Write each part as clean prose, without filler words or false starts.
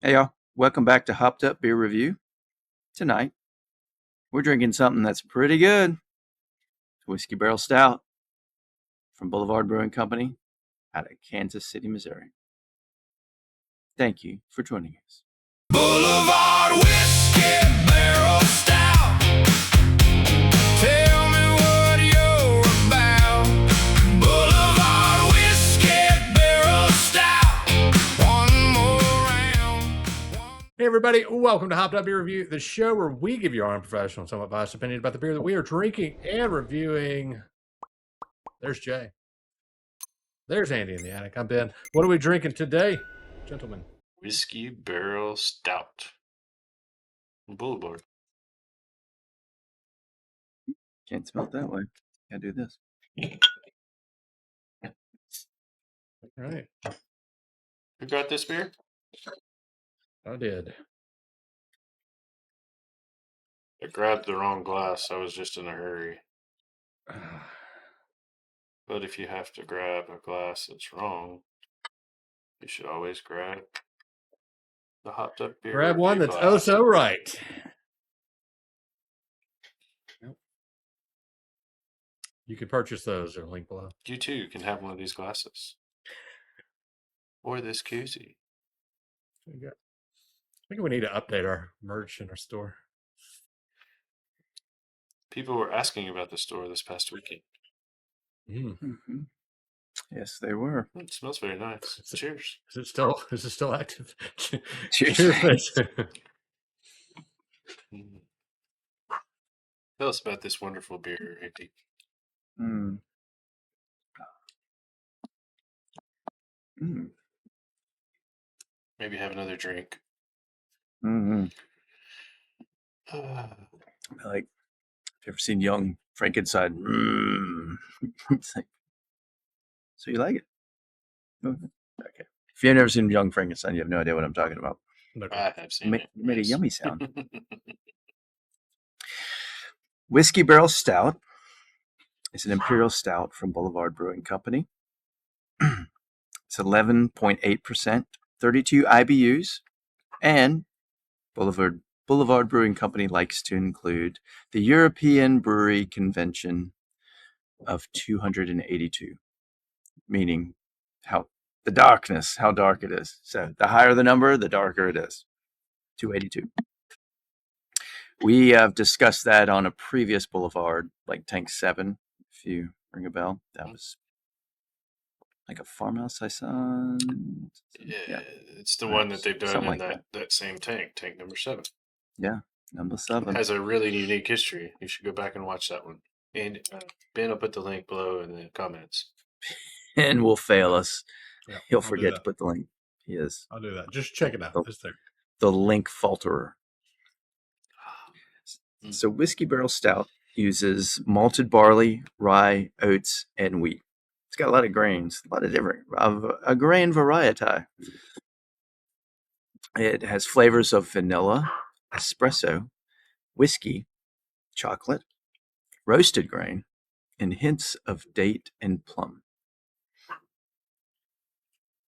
Hey y'all, welcome back to Hopped Up Beer Review. Tonight, we're drinking something that's pretty good. Whiskey Barrel Stout from Boulevard Brewing Company out of Kansas City, Missouri. Thank you for joining us. Boulevard Whiskey Barrel Stout. Tell me what you're about. Boulevard Whiskey Barrel Stout. One more round. Hey everybody, welcome to Hopped Up Beer Review, the show where we give you our unprofessional, somewhat biased opinion about the beer that we are drinking and reviewing. There's Jay. There's Andy in the attic. I'm Ben. What are we drinking today, gentlemen? Whiskey Barrel Stout. Boulevard. Can't smell it that way. Gotta do this. All right, Who got this beer? I did. I grabbed the wrong glass. I was just in a hurry. But if you have to grab a glass that's wrong, you should always grab the hopped up beer. Grab one review that's glass. so right. You can purchase those. They're linked below. You too can have one of these glasses. Or this koozie. There you go. I think we need to update our merch in our store. People were asking about the store this past weekend. Mm-hmm. Yes, they were. It smells very nice. Cheers. Is it still active? Cheers. Tell us about this wonderful beer, Andy. Mm. Mm. Maybe have another drink. Mm-hmm. Like, have you ever seen Young Frankenstein? It's like, so you like it? Okay. If you've never seen Young Frankenstein, you have no idea what I'm talking about. I have seen it. You made a yes. yummy sound. Whiskey Barrel Stout is an imperial stout from Boulevard Brewing Company. It's 11.8%, 32 IBUs, and Boulevard Brewing Company likes to include the European Brewery Convention of 282, meaning how dark it is. So the higher the number, the darker it is. 282. We have discussed that on a previous Boulevard, like Tank 7, if you ring a bell. That was like a farmhouse I saw. Yeah, it's the one that they've done something in like that same tank number 7. Yeah, number 7. It has a really unique history. You should go back and watch that one. And Ben will put the link below in the comments. And will fail us. Yeah, He'll forget to put the link. He is. I'll do that. Just check it out. It's there. The link falterer. So Whiskey Barrel Stout uses malted barley, rye, oats, and wheat. It's got a lot of grains, a lot of different, a grain variety. It has flavors of vanilla, espresso, whiskey, chocolate, roasted grain, and hints of date and plum.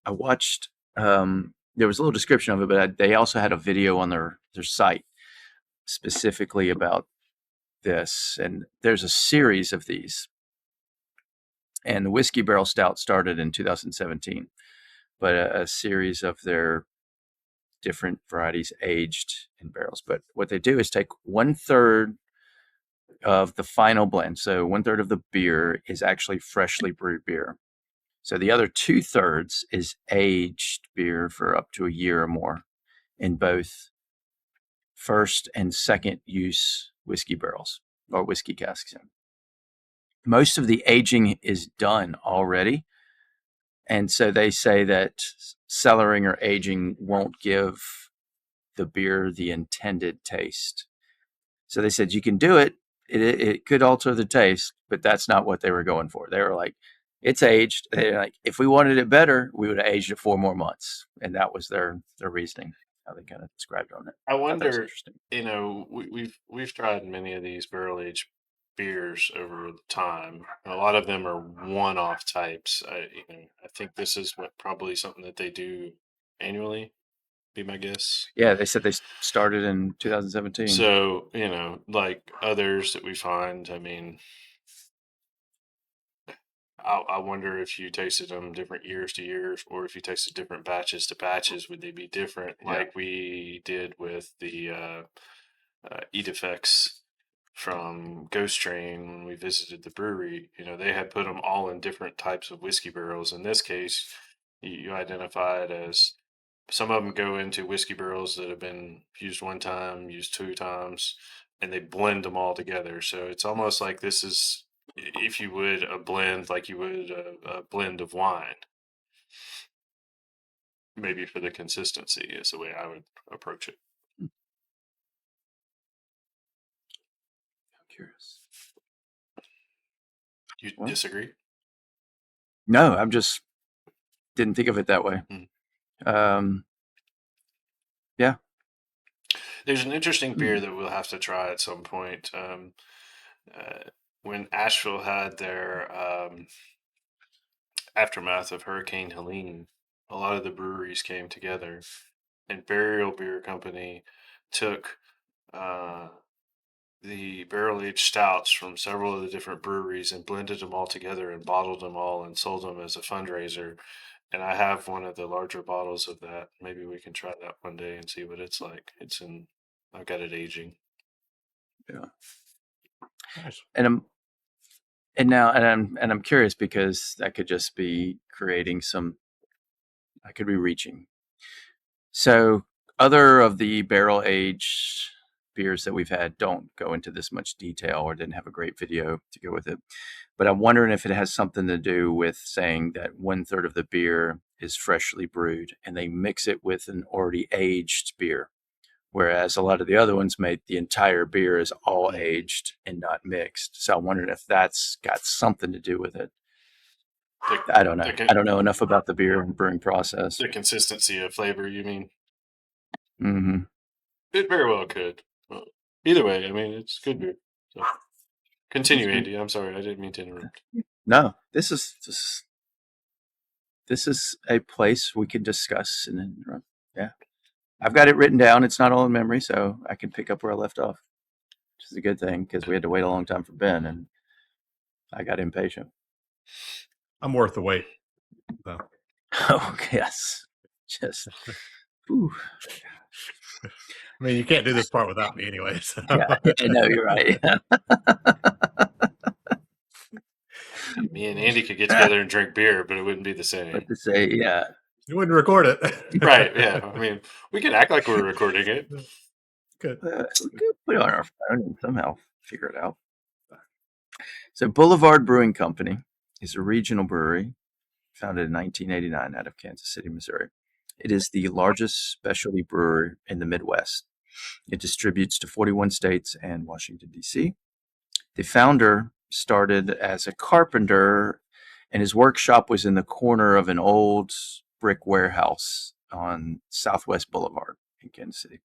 I watched, there was a little description of it, but they also had a video on their site specifically about this. And there's a series of these. And the Whiskey Barrel Stout started in 2017, but a series of their different varieties aged in barrels. But what they do is take 1/3 of the final blend. So 1/3 of the beer is actually freshly brewed beer. So the other 2/3 is aged beer for up to a year or more in both first and second use whiskey barrels or whiskey casks. Most of the aging is done already. And so they say that cellaring or aging won't give the beer the intended taste. So they said you can do it. It could alter the taste, but that's not what they were going for. They were like, it's aged. They're like, if we wanted it better, we would have aged it 4 more months. And that was their reasoning, how they kind of described on it. I wonder, we've tried many of these barrel aged beers over time. A lot of them are one-off types. I think this is probably something that they do annually. be my guess. Yeah, they said they started in 2017. So, like others that we find, I mean, I wonder if you tasted them different years to years, or if you tasted different batches to batches, would they be different? Yeah. Like we did with the Edifex from Ghost Train when we visited the brewery. They had put them all in different types of whiskey barrels. In this case, you identify it as some of them go into whiskey barrels that have been used one time, used two times, and they blend them all together. So it's almost like this is, if you would, a blend like you would a blend of wine. Maybe for the consistency is the way I would approach it. I'm curious. You What? disagree? No, I'm just didn't think of it that way. Yeah. There's an interesting beer that we'll have to try at some point. When Asheville had their aftermath of Hurricane Helene, a lot of the breweries came together, and Burial Beer Company took the barrel-aged stouts from several of the different breweries and blended them all together and bottled them all and sold them as a fundraiser. And I have one of the larger bottles of that. Maybe we can try that one day and see what it's like. I've got it aging. Yeah. Nice. And I'm curious because that could just be creating I could be reaching. So other of the barrel aged beers that we've had don't go into this much detail or didn't have a great video to go with it. But I'm wondering if it has something to do with saying that 1/3 of the beer is freshly brewed and they mix it with an already aged beer. Whereas a lot of the other ones made the entire beer is all aged and not mixed. So I'm wondering if that's got something to do with it. I don't know. I don't know enough about the beer and brewing process. The consistency of flavor, you mean? Mm-hmm. It very well could. Well, either way, I mean, it's good beer. So. Continue, Andy. I'm sorry. I didn't mean to interrupt. No, this is a place we can discuss and yeah. I've got it written down. It's not all in memory, so I can pick up where I left off, which is a good thing because we had to wait a long time for Ben, and I got impatient. I'm worth the wait. So. Oh yes, just. Whew. I mean, you can't do this part without me, anyway. So. Yeah, I know you're right. Me and Andy could get together and drink beer, but it wouldn't be the same. But to say, yeah. You wouldn't record it. Right, yeah. I mean, we could act like we're recording it. Good. We could put it on our phone and somehow figure it out. So Boulevard Brewing Company is a regional brewery founded in 1989 out of Kansas City, Missouri. It is the largest specialty brewery in the Midwest. It distributes to 41 states and Washington, D.C. The founder started as a carpenter, and his workshop was in the corner of an old brick warehouse on Southwest Boulevard in Kansas City.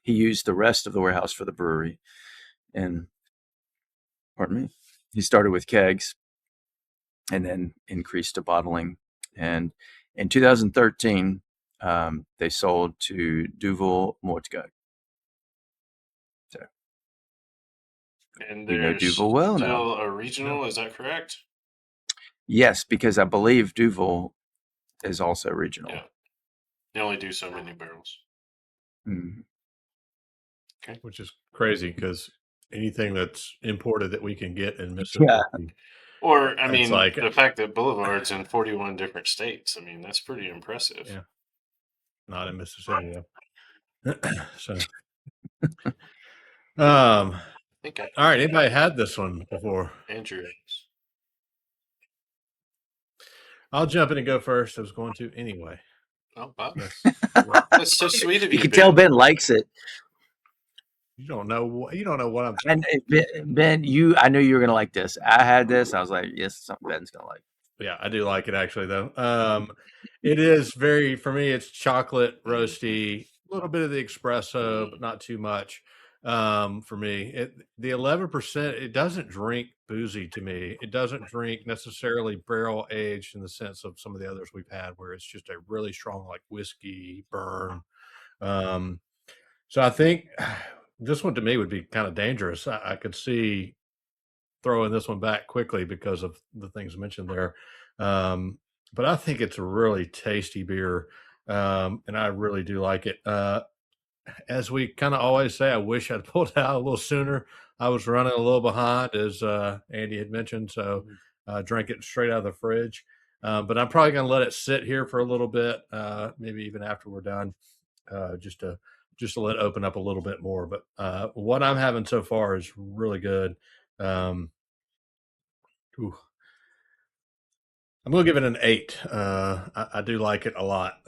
He used the rest of the warehouse for the brewery, and he started with kegs and then increased to bottling. And in 2013, they sold to Duvel Mortgage. So, and we know there's Duvel well now. still a regional, is that correct? Yes, because I believe Duvel is also regional. Yeah. They only do so many barrels. Mm. Okay. Which is crazy because anything that's imported that we can get in Mississippi. Yeah. Or, I mean, like, the fact that Boulevard's in 41 different states, I mean, that's pretty impressive. Yeah. Not in Mississippi, though. So, all right. Anybody had this one before? Andrew. I'll jump in and go first. I was going to anyway. Oh, wow. Yes. That's so sweet of you. You can tell Ben likes it. You don't know what I'm. And Ben, I knew you were gonna like this. I had this. I was like, yes, something Ben's gonna like. Yeah, I do like it actually, though. It is for me, it's chocolate roasty, a little bit of the espresso, but not too much. for me. The 11%, it doesn't drink boozy to me. It doesn't drink necessarily barrel aged in the sense of some of the others we've had, where it's just a really strong like whiskey burn. So I think this one to me would be kind of dangerous. I could see throwing this one back quickly because of the things mentioned there. But I think it's a really tasty beer, and I really do like it. As we kind of always say, I wish I'd pulled it out a little sooner. I was running a little behind, as Andy had mentioned, so drank it straight out of the fridge. But I'm probably going to let it sit here for a little bit, maybe even after we're done, just to let it open up a little bit more. But what I'm having so far is really good. I'm going to give it an 8. I do like it a lot.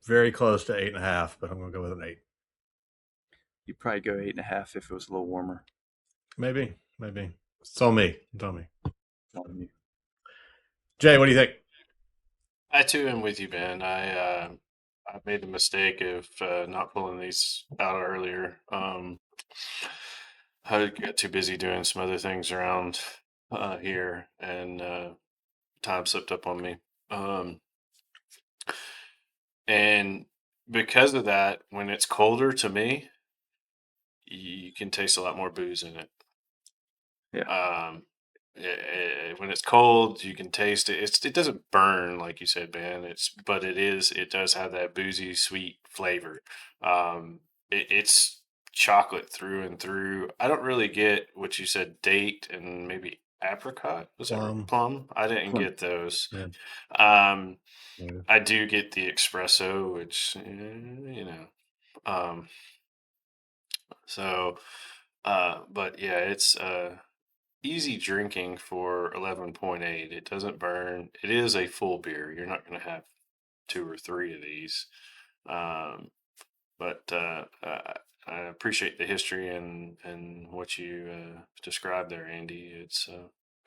Very close to 8.5, but I'm going to go with an 8. You'd probably go 8.5 if it was a little warmer. Maybe. It's on me. Jay, what do you think? I too am with you, Ben. I made the mistake of not pulling these out earlier. I got too busy doing some other things around here, and time slipped up on me. And because of that, when it's colder to me, you can taste a lot more booze in it. Yeah. When it's cold, you can taste it. It doesn't burn like you said, Ben. It does have that boozy, sweet flavor. It's chocolate through and through. I don't really get what you said, date and maybe apricot. Was that right? Plum? I didn't Plum. get those. Yeah. I do get the espresso, which but yeah, it's easy drinking for 11.8. It doesn't burn. It is a full beer. You're not going to have 2 or 3 of these. But I appreciate the history and what you described there, Andy.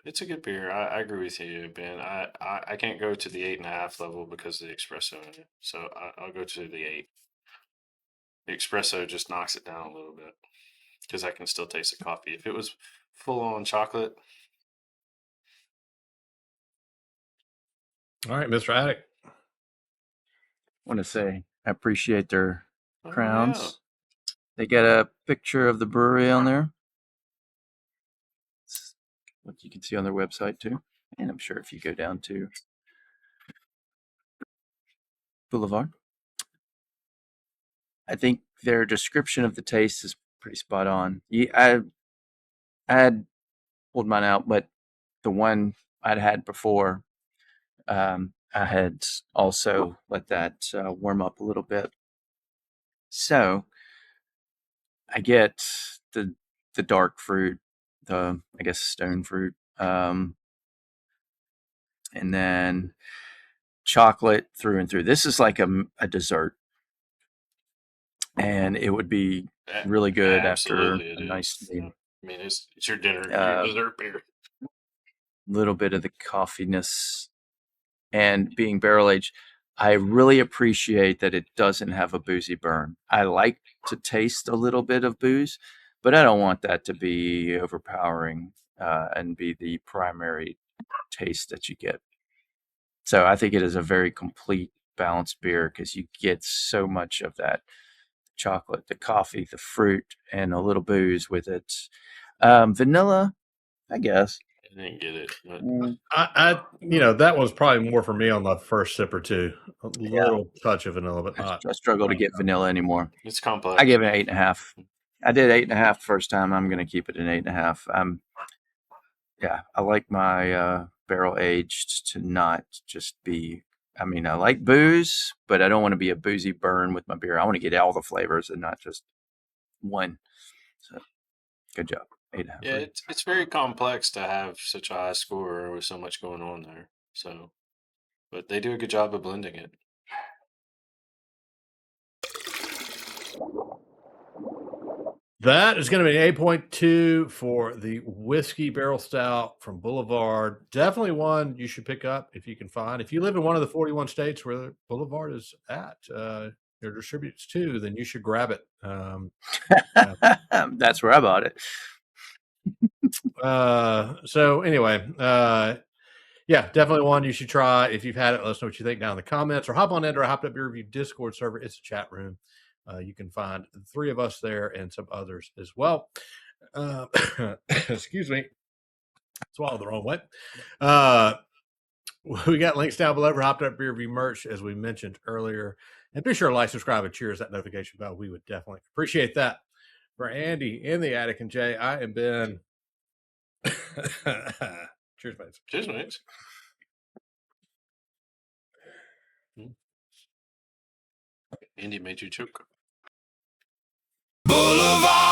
It's a good beer. I agree with you, Ben. I can't go to the 8.5 level because of the espresso in it. So I'll go to the 8. The espresso just knocks it down a little bit because I can still taste the coffee. If it was full on chocolate. All right, Mr. Attic. I want to say I appreciate their crowns. Yeah. They got a picture of the brewery on there. It's what you can see on their website too. And I'm sure if you go down to Boulevard, I think their description of the taste is pretty spot on. I had pulled mine out, but the one I'd had before, I had also let that warm up a little bit. So I get the dark fruit, I guess stone fruit, and then chocolate through and through. This is like a dessert, and it would be really good after a nice meal. I mean, it's your dinner, your dessert beer. Little bit of the coffeeness, and being barrel aged, I really appreciate that it doesn't have a boozy burn. I like to taste a little bit of booze, but I don't want that to be overpowering and be the primary taste that you get. So I think it is a very complete, balanced beer because you get so much of that chocolate, the coffee, the fruit, and a little booze with it. Vanilla, I guess. I didn't get it. But I that was probably more for me on the first sip or two. A little touch of vanilla, but not. I struggle to get vanilla anymore. It's complex. I give it an 8.5. I did 8.5 the first time. I'm going to keep it an 8.5. Yeah, I like my barrel aged to not just be. I mean, I like booze, but I don't want to be a boozy burn with my beer. I want to get all the flavors and not just one. So, good job. 8.5. Yeah, it's very complex to have such a high score with so much going on there. So, but they do a good job of blending it. That is going to be an 8.2 for the Whiskey Barrel Stout from Boulevard. Definitely one you should pick up if you can find. If you live in one of the 41 states where Boulevard is at, or distributes too, then you should grab it. That's where I bought it. So anyway, yeah, definitely one you should try. If you've had it, let us know what you think down in the comments, or hop on into our Hopped Up Beer Review Discord server. It's a chat room. You can find the three of us there and some others as well. Excuse me. Swallowed the wrong way. We got links down below for Hopped Up Beer Review merch, as we mentioned earlier. And be sure to like, subscribe, and cheers that notification bell. We would definitely appreciate that. For Andy in the attic and Jay, I am Ben. Cheers, mates. Cheers, mates. Andy made you choke. Boulevard